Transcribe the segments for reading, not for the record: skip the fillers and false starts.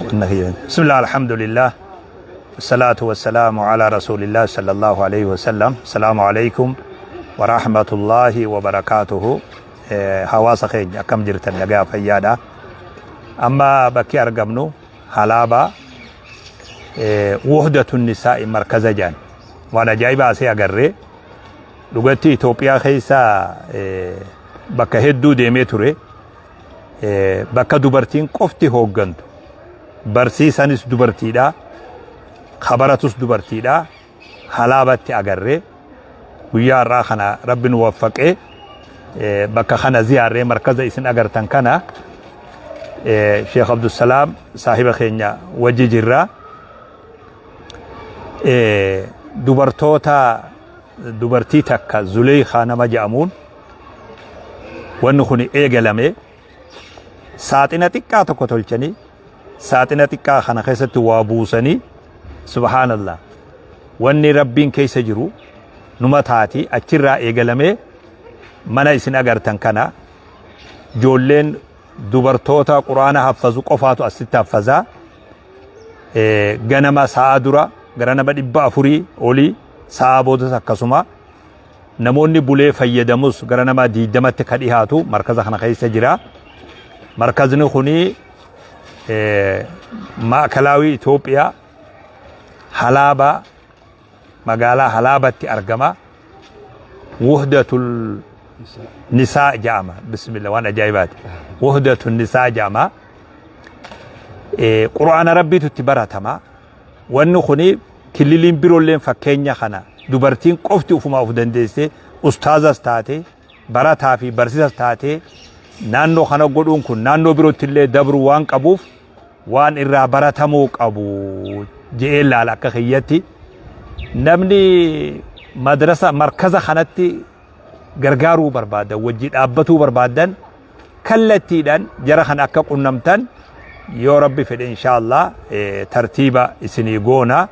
بسم الله الحمد لله والصلاة والسلام على رسول الله صلى الله عليه وسلم السلام عليكم ورحمة الله وبركاته حواس خير كم جرت النجاة فيادا أما بكي أرقمنو حلابا وحدة النساء مركز جان وانا جايبا سي أقرر لغتي إثيوبيا خيسا بكا هدو ديمي توري بكا دوبرتين قفتي هوغنتو برسيسانس دوبرتيدا خبراتوس دوبرتيدا حلابتي أقرر ويا راخنا رب نوفقه بكا خنا زيارة مركز إسن أقرتن كنا شيخ عبد السلام صاحب خينيا وجي جرا دوبرتي تكا زليخا نما جامون ونخوني إيجلامي ساتنا تكا تكو تلچني ساتنا تكا خنا خيست وابوسني سبحان الله واني ربين كيس جرو نمتاتي أجرا إيجلامي منا إسن أقرتن كنا جولين دوبرتوتا قرآن حفظو قفاتو أستي حفظا غنما سادرا غرانما دبا أفوري أولي سابودا سكسوما نموني بولي فيدموس غرانما ديدمت كديهاتو مركز خنا خيس جرا مركز نخوني ماكلاوي إثيوبيا حلابا مقالا حلابتي أرقما وحدة النساء جامع بسم الله وانا جايبات وحدة النساء جامع قرآن ربي تتبرتما ونخوني كللين بيرولين فكينيا خنا دوبرتين قفتي وفما وفدندسي أستاذة ستاتي براتها في برسيسة ستاتي نانو خنا قدون كن نانو بيروت اللي دبرو وان قبوف وان إرا براتمو قبو جئل لك خياتي نمني مدرسة مركز خناتي غرغارو بربادا وجد أبتو بربادن كالتيدان جرخن أكا قنمتن يا ربي في إن شاء الله ترتيبا إسنيقونا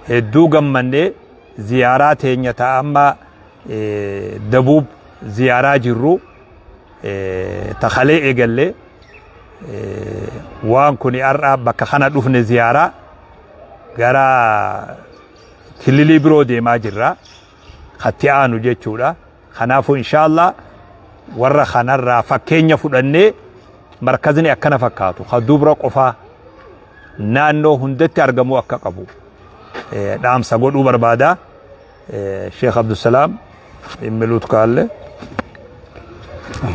دوغم مني زيارات هنيتا أما دبوب زيارات جرو تخلي إيقالي وان كوني أرعب بكا خانا دوفن زيارة غرا كليلي برو دي ما جرا خطيانو جيچودا خنافو إن شاء الله ورا خنرا فكينيا فدني مركزني أكنا فكاتو خدوبرا قفا نانو هندتي أرقمو أكا قبو دام سقودو بربادا شيخ عبد السلام إملوت قال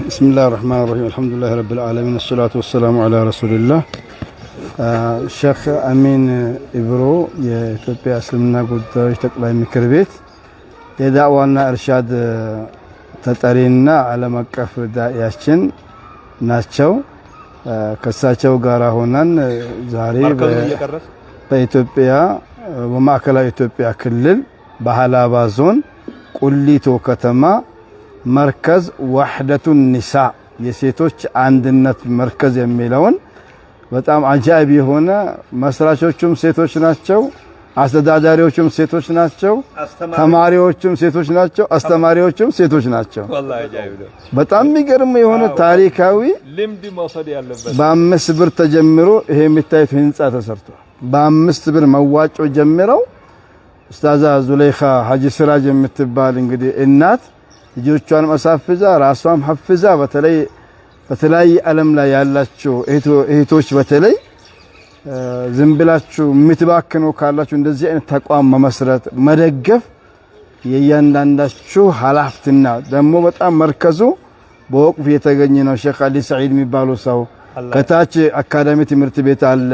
بسم الله الرحمن الرحيم الحمد لله رب العالمين الصلاة والسلام على رسول الله الشيخ أمين إبرو የኢትዮጵያ እስልምና ጉዳዮች ጠቅላይ ምክር ቤት የዳዕዋና እርሻድ ተጠሪና ዓለም አቀፍ ዳኢያችን ናቸው ከሳቸው ጋር ሆነን ዛሬ በኢትዮጵያ በማዕከላዊ ኢትዮጵያ ክልል በሐላባ ዞን ቁሊቶ ከተማ مركز وحدة النساء የሴቶች አንድነት መርከዝ የሚለውን በጣም አጃኢብ የሆነ መስራቾቹም ሴቶች ናቸው አስተዳዳሪዎቹም ሴቶች ናቸው ተማሪዎቹም ሴቶች ናቸው አስተማሪዎቹም ሴቶች ናቸው والله አጃኢብ ነው በጣም የሚገርም የሆነ ታሪካዊ ልምድ መውሰድ ያለበት በ5 ብር ተጀምሮ ይሄ የሚታየው ህንጻ ተሰርቷል በ5 ብር መዋጮ ጀምረው ኡስታዛ ዙለይኻ ሐጂ ሲራጅ የምትባል እንግዲህ እናት ልጆቿን ማሳፍዛ ራሷም ሐፍዛ በተለይ ዓለም ላይ ያላችሁ እህቶች በተለይ ዝምብላችሁ ምትባክኑ ካላችሁ እንደዚህ አይነት ተቋም መመስረት መደገፍ የያንዳንዳችሁ ኃላፊነትና ደግሞ በጣም መርከዙ በወቅፍ የተገኘ ነው ሼክ አሊ ሰዒድ የሚባሉ ሰው ከታች አካዳሚ ትምህርት ቤት አለ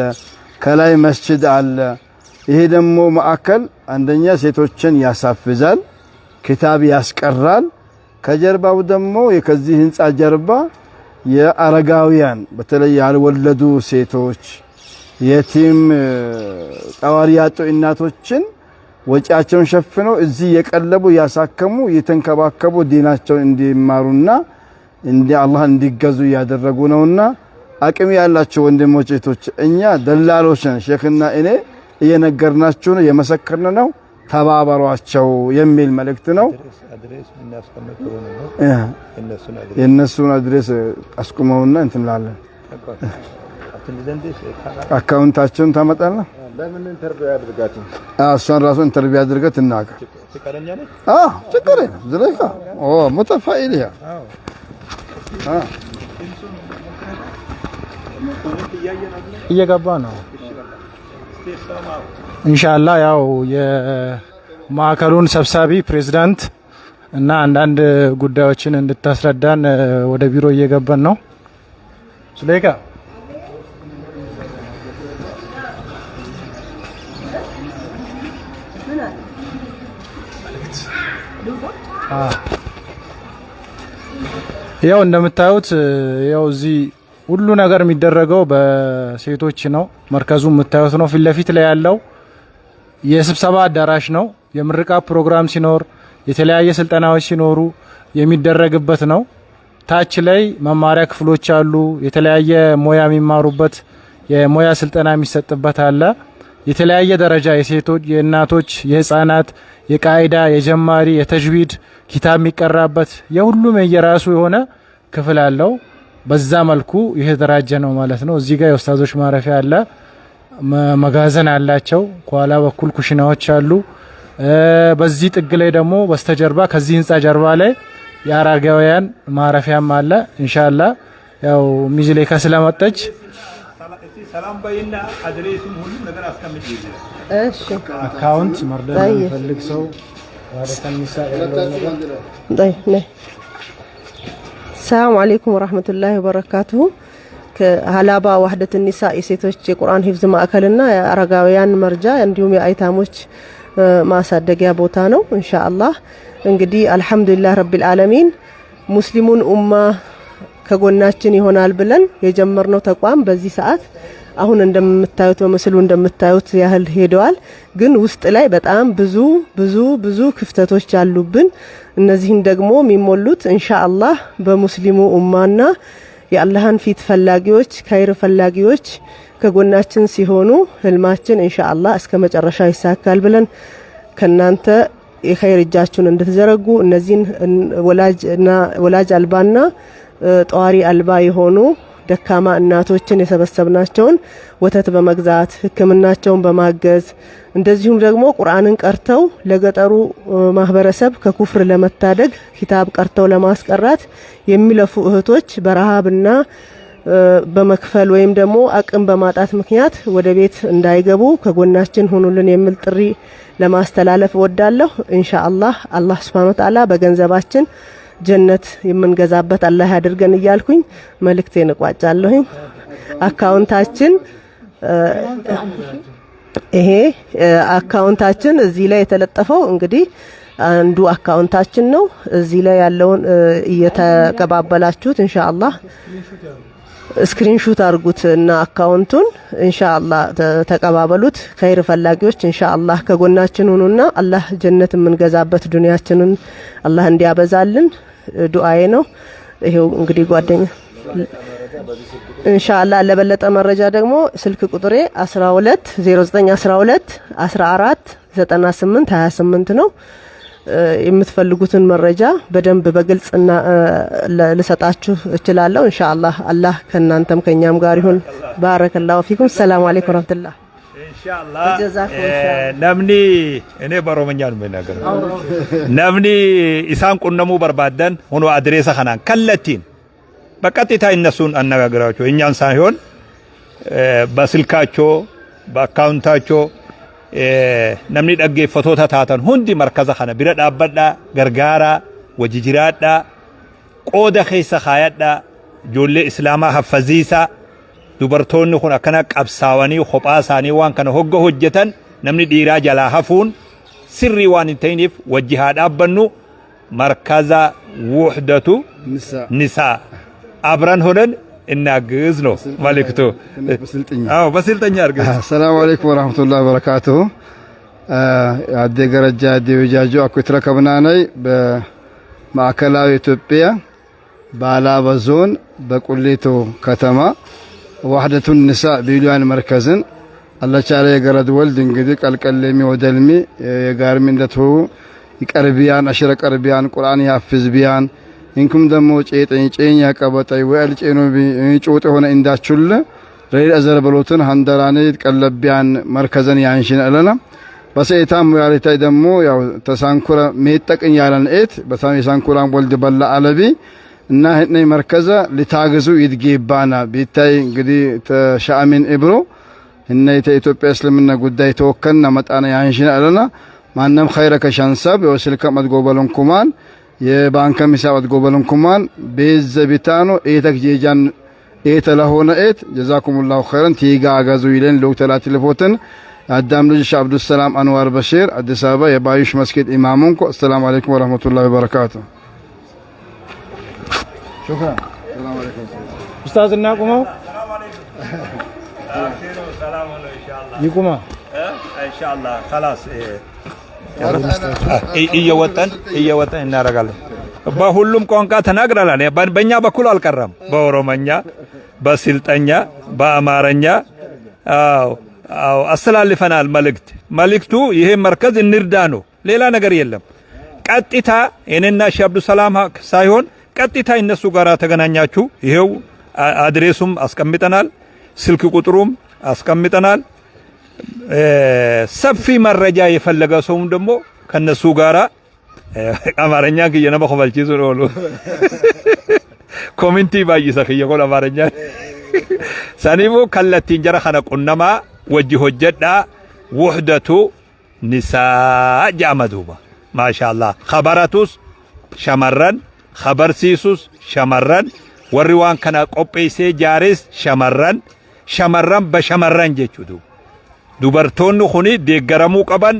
ከላይ መስጂድ አለ ይሄ ደግሞ ማዕከል አንደኛ ሴቶችን ያሳፍዛል ክታብ ያስቀራል ከጀርባው ደግሞ የከዚህ ህንጻ ጀርባ የአረጋውያን በተለይ ያልወለዱ ሴቶች የቲም ጣዋሪ ያጡ እናቶችን ወጪያቸውን ሸፍነው እዚህ የቀለቡ ያሳከሙ የተንከባከቡ ዲናቸውን እንዲማሩና እንደ አላህ እንዲገዙ ያደረጉ ነውና አቅም ያላቸው ወንድሞች እህቶች እኛ ደላሎች ነን ሼክና እኔ እየነገርናችሁ ነው የመሰከርን ነው ተባበሯቸው የሚል መልእክት ነው የነሱን አድሬስ አስቆመውና እንትላለን አካውንታቸውን ታመጣለህ? ለምን ኢንተርቪው ያድርጋችሁ? እሷን ራሱ ኢንተርቪው ያድርገት እናቀ ትቀረኛለች። ችግር የለም ዝለካ ሙተፋኢል ያ እየገባ ነው ኢንሻአላህ። ያው የማዕከሉን ሰብሳቢ ፕሬዝዳንት እና አንዳንድ ጉዳዮችን እንድታስረዳን ወደ ቢሮ እየገባን ነው። ሱሌካ ያው እንደምታዩት ያው እዚህ ሁሉ ነገር የሚደረገው በሴቶች ነው። መርከዙ የምታዩት ነው። ፊት ለፊት ላይ ያለው የስብሰባ አዳራሽ ነው። የምርቃ ፕሮግራም ሲኖር የተለያየ ስልጠናዎች ሲኖሩ የሚደረግበት ነው። ታች ላይ መማሪያ ክፍሎች አሉ። የተለያየ ሙያ የሚማሩበት የሙያ ስልጠና የሚሰጥበት አለ። የተለያየ ደረጃ የሴቶች፣ የእናቶች፣ የህፃናት፣ የቃይዳ፣ የጀማሪ፣ የተጅዊድ ኪታብ የሚቀራበት የሁሉም የየራሱ የሆነ ክፍል አለው። በዛ መልኩ የተደራጀ ነው ማለት ነው። እዚህ ጋር የኡስታዞች ማረፊያ አለ። መጋዘን አላቸው። ከኋላ በኩል ኩሽናዎች አሉ። በዚህ ጥግ ላይ ደግሞ በስተጀርባ ከዚህ ህንጻ ጀርባ ላይ የአረጋውያን ማረፊያም አለ። ኢንሻአላህ ያው ሚዝሌካ ስለመጣች ሰላም በይና አድሬሱም ሁሉ ነገር አስቀምጪ። እሺ አካውንት መርዳት የሚፈልግ ሰው ወደ ከሚሳ ያለው ሰላም አለይኩም ወራህመቱላሂ ወበረካቱሁ። ከሀላባ ዋህደት ኒሳ የሴቶች የቁርአን ሂፍዝ ማዕከልና የአረጋውያን መርጃ እንዲሁም የአይታሞች ማሳደጊያ ቦታ ነው። ኢንሻአላህ እንግዲህ አልহামዱሊላህ ረቢል ዓለሚን ሙስሊሙን ኡማ ከጎናችን ይሆናል ብለን የጀመርነው ተቋም በዚህ ሰዓት አሁን እንደምታዩት በመስሉ እንደምታዩት ያህል ሄደዋል። ግን ውስጥ ላይ በጣም ብዙ ክፍተቶች አሉብን። እነዚህን ደግሞ የሚሞሉት ኢንሻአላህ በሙስሊሙ ኡማና የአላህን ፊት ፈላጊዎች ኸይር ፈላጊዎች ከጎናችን ሲሆኑ ህልማችን ኢንሻአላህ እስከ መጨረሻ ይሳካል ብለን ከናንተ የኸይር እጃችሁን እንድትዘረጉ እነዚህን ወላጅ አልባና ጧሪ አልባ የሆኑ ደካማ እናቶችን የሰበሰብናቸውን ወተት በመግዛት ሕክምናቸውን በማገዝ እንደዚሁም ደግሞ ቁርአንን ቀርተው ለገጠሩ ማህበረሰብ ከኩፍር ለመታደግ ኪታብ ቀርተው ለማስቀራት የሚለፉ እህቶች በረሃብና በመክፈል ወይም ደግሞ አቅም በማጣት ምክንያት ወደ ቤት እንዳይገቡ ከጎናችን ሆኑልን የሚል ጥሪ ለማስተላለፍ ወዳለሁ። ኢንሻአላህ አላህ Subhanahu Wa Ta'ala በገንዘባችን ጀነት የምንገዛበት አላህ ያድርገን እያልኩኝ መልእክቴን እቋጫለሁ። አካውንታችን ይሄ አካውንታችን እዚህ ላይ የተለጠፈው እንግዲህ አንዱ አካውንታችን ነው። እዚህ ላይ ያለውን እየተቀባበላችሁት ኢንሻአላህ ስክሪንሾት አድርጉት እና አካውንቱን ኢንሻአላህ ተቀባበሉት። ኸይር ፈላጊዎች ኢንሻአላህ ከጎናችን ሁኑና አላህ ጀነት የምንገዛበት ዱንያችንን አላህ እንዲያበዛልን ዱአዬ ነው። ይሄው እንግዲህ ጓደኛ ኢንሻአላህ ለበለጠ መረጃ ደግሞ ስልክ ቁጥሬ 12 0912 14 98 28 ነው። የምትፈልጉትን መረጃ በደንብ በግልጽና ልሰጣችሁ እችላለሁ። ኢንሻአላህ አላህ ከናንተም ከኛም ጋር ይሁን። ባረከላሁ ፊኩም። ሰላም አለይኩም ወራህመቱላህ። ኢንሻአላህ ነምኒ እኔ በሮመኛ ነው የምናገረው። ነምኒ ኢሳን ቁነሙ በርባደን ሆኖ አድሬሳ ከናን ከለቲን በቀጥታ እነሱን አነጋግራቸው እኛን ሳይሆን በስልካቸው በአካውንታቸው namni dhaggeeffattoota taatan hundi markaza kana bira dhaabbadha gargaara wajijiraadha qooda keessa kaayadha ijoollee islaamaa haffaziisa dubartoonni kun akkana qabsaawanii kophaa isaanii waan kana hogga hojjetan namni dhiiraa jalaa hafuun sirrii waan hin ta'iniif wajji haa dhaabbannu markaza wuhdatu nisaa abran honan እናግዝ ነው መልእክቱ። በስልጠኛ አርገ ሰላም አለይኩም ወራህመቱላሂ ወበረካቱሁ። አዴ ገረጃ አዴ ወጃጆ አኩ ተረከብናናይ በማዕከላዊ ኢትዮጵያ በአላባ ዞን በቁሊቶ ከተማ ዋህደቱን ንሳ ቢሉያን መርከዝን አላቻለ የገረድ ወልድ እንግዲህ ቀልቀለሚ ወደልሚ የጋርሚ እንደቱ ይቀርቢያን አሽረ ቀርቢያን ቁርአን ያፍዝ ቢያን እንኩም ደሞ ጨጠኝ ጨኛ ቀበጣይ ወል ጨኖ ጮጥ ሆነ እንዳችሁለ ريل أزر بلوتن هندرانيت قلبيان مركزن يانشين ألنا بس إيتام ياريتاي دمو ياو تسانكورا ميتك إن يارن إيت بسام يسانكورا بولد بلا علبي إنه هتني مركزة لتاغزو يدقيبانا بيتاي قدي تشامين إبرو إنه إثيوبيا إسلامنا قداي توكلنا متانا يانشين ألنا ማንም ኸይረ ከሻንሳብ የወስልከ መድጎበሉን ኩማን የባንከ ሚሳብ መድጎበሉን ኩማን በዘቢታኖ ኤተክ ጀጃን ኤተለሆነ ኤት ጀዛኩሙላሁ ኸይረን ቲጋ አጋዙ ይለን ዶክተር አትልፎትን አዳም ልጅ አብዱል ሰላም አንዋር በሽር አዲስ አበባ የባዩሽ መስጊድ ኢማሙንኮ ሰላም አለይኩም ወራህመቱላሂ ወበረካቱ ሹክራን ሰላም አለይኩም ኡስታዝ እናቁመው ሰላም አለይኩም ኢንሻአላህ ይቁማ ኢንሻአላህ خلاص እየወጣን እናደርጋለን። በሁሉም ቋንቋ ተናግረናል። በእኛ በኩል አልቀረም። በኦሮሞኛ፣ በስልጠኛ፣ በአማርኛ አስተላልፈናል መልእክቱ ይሄ መርከዝ እንርዳ ነው። ሌላ ነገር የለም። ቀጥታ እኔና ሼህ አብዱ ሰላም ሳይሆን ቀጥታ እነሱ ጋር ተገናኛችሁ። ይሄው አድሬሱም አስቀምጠናል፣ ስልክ ቁጥሩም አስቀምጠናል። ሰፊ መረጃ የፈለገ ሰውም ደግሞ ከነሱ ጋራ አማርኛ ከየነማ ኸባልቺ ዞሎ ኮሚኒቲ ባይሰክ የቆላ አማርኛ ሳኒቦ ከለቲ እንጀራ ኸነቁነማ ወጂ ሆጀዳ ውህደቱ ኒሳ ጃመዱባ ማሻአላህ ኸበራቱስ ሸመረን ኸበርሲሱስ ሸመረን ወሪዋን ከና ቆጴሴ ጃሪስ ሸመረን በሸመረን ጀቹዱ dubartoonni khuni deeggaramuu qaban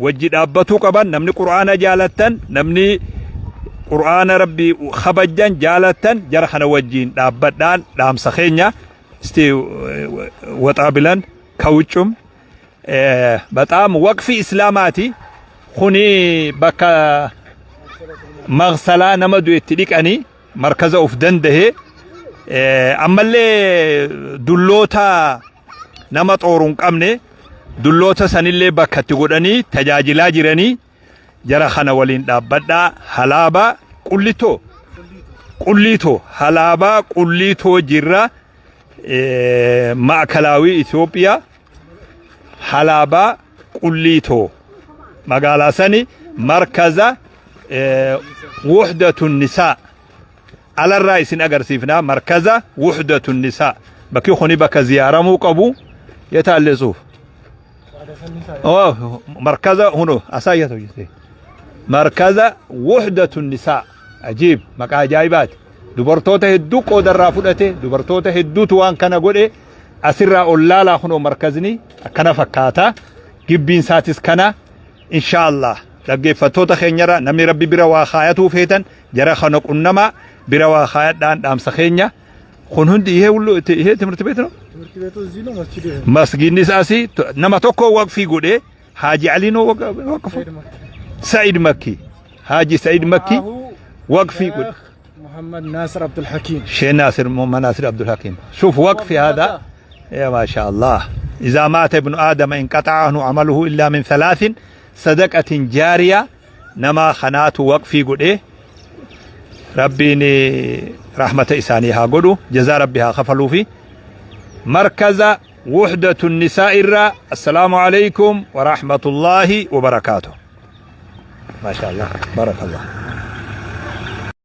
wajji dhaabbatuu qaban namni qur'aana jaalatan namni qur'aana rabbi khabajjan jaalatan jara kana wajjiin dhaabbadhaan dhaamsa keenya isti waxaabilan kawuccum በጣም ወቅፊ እስላማቲ khuni bakka maghsala namadu ittidikani markaza uf dandahe ammallee dulloota nama xooruun qabne dulloota sanillee bakka itti godhanii tajaajilaa jiranii jara kana waliin dhaabbadhaa halaabaa qullitoo halaabaa qullitoo jirra maakalaawii Itoophiyaa halaabaa qullitoo magaalaa sani markaza wuhdatun nisaa alarraa isin agarsiifnaa markaza wuhdatun nisaa bakki khuni bakka ziyaaramuu qabu yetaalle suuf مركزة هنا أسايته جسدي مركزة وحدة النساء عجيب مكا جايبات دبرتوته هدو قدر رافودته دبرتوته هدو توان كان قولي أسرع أولالا هنا مركزني كان فكاتا جبين ساتس كان إن شاء الله لقي فتوته خينيرا نمي ربي بروا خايته فيتن جرى خنق إنما بروا خايت دام سخينيا خنهند إيه ولو إيه تمرتبيتنا مسجد نساسي نما توكو وقفي قولي حاجي علينو وقفو سعيد مكي حاجي سعيد مكي وقفي قولي محمد ناصر عبد الحكيم شيخ ناصر محمد ناصر عبد الحكيم شوف وقفي هذا يا ما شاء الله إذا مات ابن آدم انقطع عنه عمله إلا من 3 صدقة جارية نما خنات وقفي قولي ربيني رحمة إسانيها قولوا جزا ربها خفلوا فيه مركز وحدة النساء الرا السلام عليكم ورحمة الله وبركاته ما شاء الله بارك الله